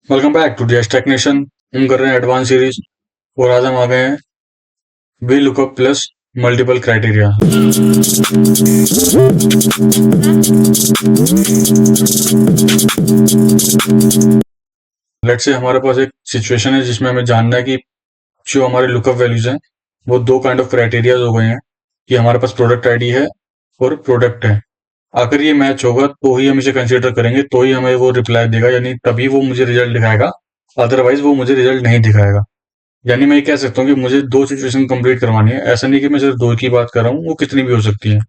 Welcome back to the technician. हम कर रहे हैं एडवांस सीरीज और आज हम आ गए हैं V lookup plus multiple criteria. Let's say हमारे पास एक सिचुएशन है जिसमें हमें जानना है कि जो हमारे लुकअप वैल्यूज हैं वो दो काइंड ऑफ क्राइटेरिया हो गए हैं कि हमारे पास प्रोडक्ट आईडी है और प्रोडक्ट है। अगर ये मैच होगा तो ही हम इसे कंसीडर करेंगे, तो ही हमें वो रिप्लाई देगा, यानी तभी वो मुझे रिजल्ट दिखाएगा, अदरवाइज वो मुझे रिजल्ट नहीं दिखाएगा। यानी मैं ये कह सकता हूँ कि मुझे दो सिचुएशन कंप्लीट करवानी है, ऐसा नहीं कि मैं सिर्फ दो की बात कर रहा हूँ, वो कितनी भी हो सकती है।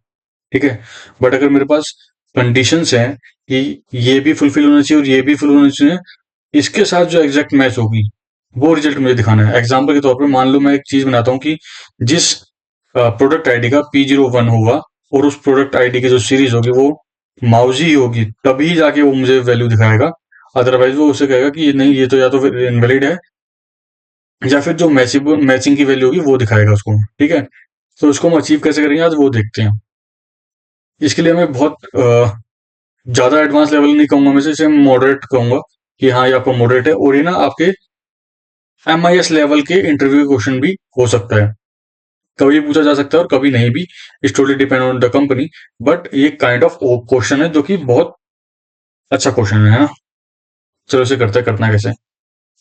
ठीक है, बट अगर मेरे पास कंडीशंस हैं कि ये भी फुलफिल होना चाहिए और ये भी फुल होना चाहिए, इसके साथ जो एग्जैक्ट मैच होगी वो रिजल्ट मुझे दिखाना है। एग्जाम्पल के तौर पर मान लो मैं एक चीज बनाता हूँ कि जिस प्रोडक्ट आईडी का P01 होगा और उस प्रोडक्ट आईडी की जो सीरीज होगी वो माउजी ही होगी, तभी जाके वो मुझे वैल्यू दिखाएगा। अदरवाइज वो उसे कहेगा कि ये नहीं, ये तो या तो इनवैलिड है या फिर जो मैचिंग की वैल्यू होगी वो दिखाएगा उसको। ठीक है, तो उसको हम अचीव कैसे करेंगे आज वो देखते हैं। इसके लिए मैं बहुत ज्यादा एडवांस लेवल नहीं कहूंगा, मैं इसे मॉडरेट कहूंगा कि हाँ ये आपका मॉडरेट है, और ये ना आपके MIS लेवल के इंटरव्यू क्वेश्चन भी हो सकता है, कभी पूछा जा सकता है और कभी नहीं भी। It totally depend on the company, but ये काइंड ऑफ क्वेश्चन है जो कि बहुत अच्छा क्वेश्चन है ना। चलो इसे करना है कैसे।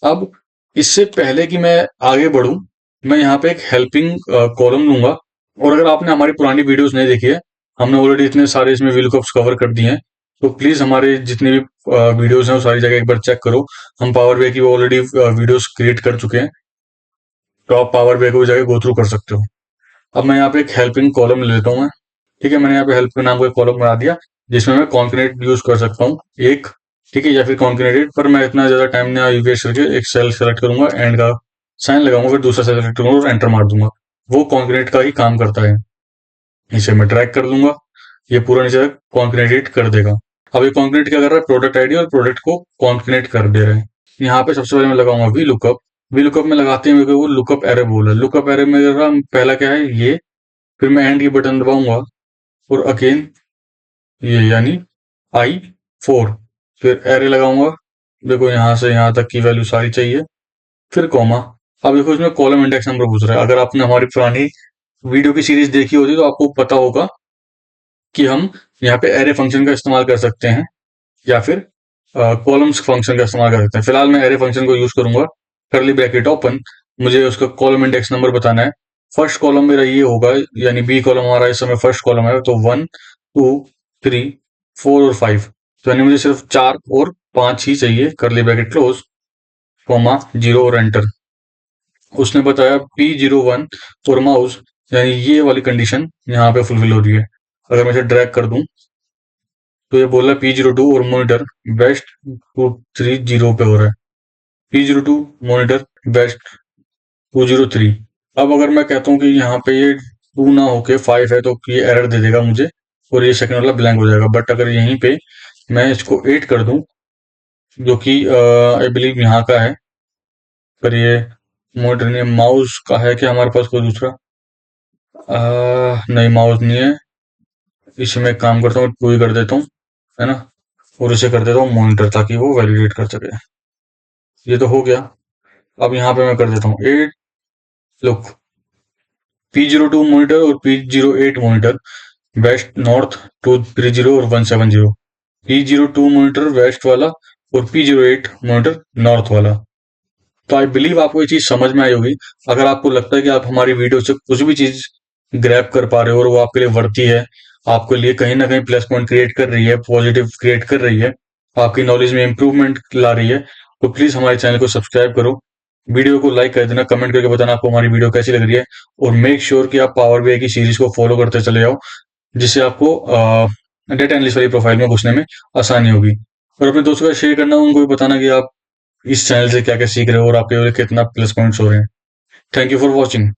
अब इससे पहले कि मैं आगे बढ़ूं, मैं यहाँ पे एक हेल्पिंग कॉलम लूंगा। और अगर आपने हमारी पुरानी वीडियोस नहीं देखी है, हमने ऑलरेडी इतने सारे इसमें VLOOKUPs कवर कर दिए हैं, तो प्लीज हमारे जितने भी वीडियोस हैं वो सारी जगह एक बार चेक करो। हम पावर BI की ऑलरेडी वीडियोस क्रिएट कर चुके हैं, तो आप पावर BI को जाके गो थ्रू कर सकते हो। अब मैं यहाँ पे एक हेल्पिंग कॉलम ले लेता हूँ मैं। ठीक है, मैंने यहाँ पे हेल्प के नाम का एक कॉलम बना दिया जिसमें मैं कॉन्कनेट यूज कर सकता हूँ एक। ठीक है, या फिर कॉन्कनेटेड, पर मैं इतना ज्यादा टाइम नहीं वेस्ट करके एक सेल सेलेक्ट करूंगा, एंड का साइन लगाऊंगा, फिर दूसरा सेल सेलेक्ट करूंगा और एंटर मार दूंगा। वो कॉन्कनेट का ही काम करता है। इसे मैं ड्रैग कर दूंगा, ये पूरा नीचे तक कॉन्कनेट कर देगा। अब ये कॉन्कनेट क्या कर रहा है, प्रोडक्ट आईडी और प्रोडक्ट को कॉन्कनेट कर दे रहे हैं। यहाँ पे सबसे पहले मैं लगाऊंगा वी लुकअप में लगाते हैं मेरे को वो लुकअप एरे बोल है। लुकअप एरे में पहला क्या है ये, फिर मैं एंड की बटन दबाऊंगा और अगेन ये यानी I4, फिर एरे लगाऊंगा। देखो यहाँ से यहाँ तक की वैल्यू सारी चाहिए, फिर कॉमा। अब देखो इसमें कॉलम इंडेक्स नंबर पूछ रहा है। अगर आपने हमारी पुरानी वीडियो की सीरीज देखी होती तो आपको पता होगा कि हम यहाँ पे एरे फंक्शन का इस्तेमाल कर सकते हैं या फिर कॉलम्स फंक्शन का इस्तेमाल कर सकते हैं। फिलहाल मैं एरे फंक्शन को यूज करूंगा। करली ब्रैकेट ओपन, मुझे उसका कॉलम इंडेक्स नंबर बताना है। फर्स्ट कॉलम मेरा ये होगा, यानी बी कॉलम हमारा इस समय फर्स्ट कॉलम है, तो 1 2 3 4 और 5, तो यानी मुझे सिर्फ 4 और 5 ही चाहिए। करली ब्रैकेट क्लोज, कॉमा 0 और एंटर। उसने बताया P01 और माउस, यानी ये वाली कंडीशन यहाँ पे फुलफिल हो रही है। अगर मैं इसे ड्रैग कर दूं तो ये बोल रहा है P02 और मॉनिटर बेस्ट 230 पे हो रहा है। P02 monitor best 203। अब अगर मैं कहता हूँ कि यहाँ पे ये 2 ना होके 5 है तो ये एरर दे देगा मुझे और ये सेकंड वाला ब्लैंक हो जाएगा। बट अगर यहीं पे मैं इसको 8 कर दूं, जो कि आई बिलीव यहाँ का है, पर ये मॉनिटर नहीं, माउस का है क्या हमारे पास कोई दूसरा? नहीं, माउस नहीं है। इसे मैं एक काम करता हूँ, 2 ही कर देता हूँ, है ना, और इसे कर देता हूँ मॉनिटर ताकि वो वैलिडेट कर सके। ये तो हो गया। अब यहाँ पे मैं कर देता हूँ 8। लुक, P02 मॉनिटर और P08 मॉनिटर वेस्ट नॉर्थ 230 और 170। P02 मॉनिटर वेस्ट वाला और P08 मॉनिटर नॉर्थ वाला। तो आई बिलीव आपको ये चीज समझ में आई होगी। अगर आपको लगता है कि आप हमारी वीडियो से कुछ भी चीज ग्रैब कर पा रहे हो और वो आपके लिए वर्ती है, आपके लिए कहीं ना कहीं प्लस पॉइंट क्रिएट कर रही है, पॉजिटिव क्रिएट कर रही है, आपकी नॉलेज में इंप्रूवमेंट ला रही है, तो प्लीज हमारे चैनल को सब्सक्राइब करो, वीडियो को लाइक कर देना, कमेंट करके बताना आपको हमारी वीडियो कैसी लग रही है, और मेक श्योर कि आप पावर BI की सीरीज को फॉलो करते चले जाओ, जिससे आपको डेटा एनालिस्ट वाली प्रोफाइल में घुसने में आसानी होगी। और अपने दोस्तों का शेयर करना, उनको भी बताना कि आप इस चैनल से क्या क्या सीख रहे हो और आपके कितना प्लस पॉइंट्स हो रहे हैं। Thank you for watching.